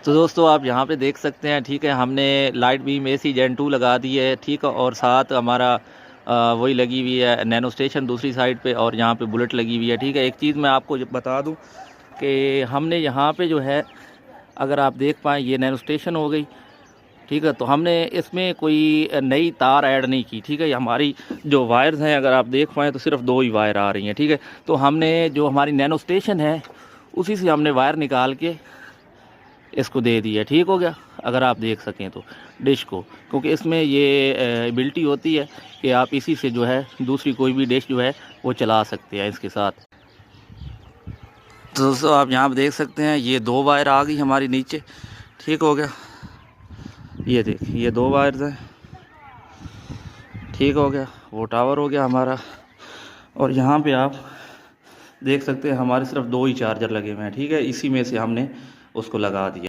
तो दोस्तों आप यहाँ पे देख सकते हैं, ठीक है, हमने लाइट बीम एसी जेन 2 लगा दी है, ठीक है, और साथ हमारा वही लगी हुई है नैनो स्टेशन दूसरी साइड पे, और यहाँ पे बुलेट लगी हुई है। ठीक है, एक चीज़ मैं आपको बता दूं कि हमने यहाँ पे जो है, अगर आप देख पाएँ, ये नैनो स्टेशन हो गई, ठीक है, तो हमने इसमें कोई नई तार ऐड नहीं की। ठीक है, हमारी जो वायर्स हैं, अगर आप देख पाएँ तो सिर्फ 2 ही वायर आ रही हैं। ठीक है, तो हमने जो हमारी नैनो स्टेशन है उसी से हमने वायर निकाल के इसको दे दिया। ठीक हो गया, अगर आप देख सकें तो डिश को, क्योंकि इसमें ये एबिलिटी होती है कि आप इसी से जो है दूसरी कोई भी डिश जो है वो चला सकते हैं इसके साथ। तो दोस्तों आप यहाँ पर देख सकते हैं, ये 2 वायर आ गई हमारी नीचे। ठीक हो गया, ये देखिए ये 2 वायर्स हैं। ठीक हो गया, वो टावर हो गया हमारा। और यहाँ पे आप देख सकते हैं हमारे सिर्फ 2 ही चार्जर लगे हुए हैं। ठीक है, इसी में से हमने उसको लगा दिया।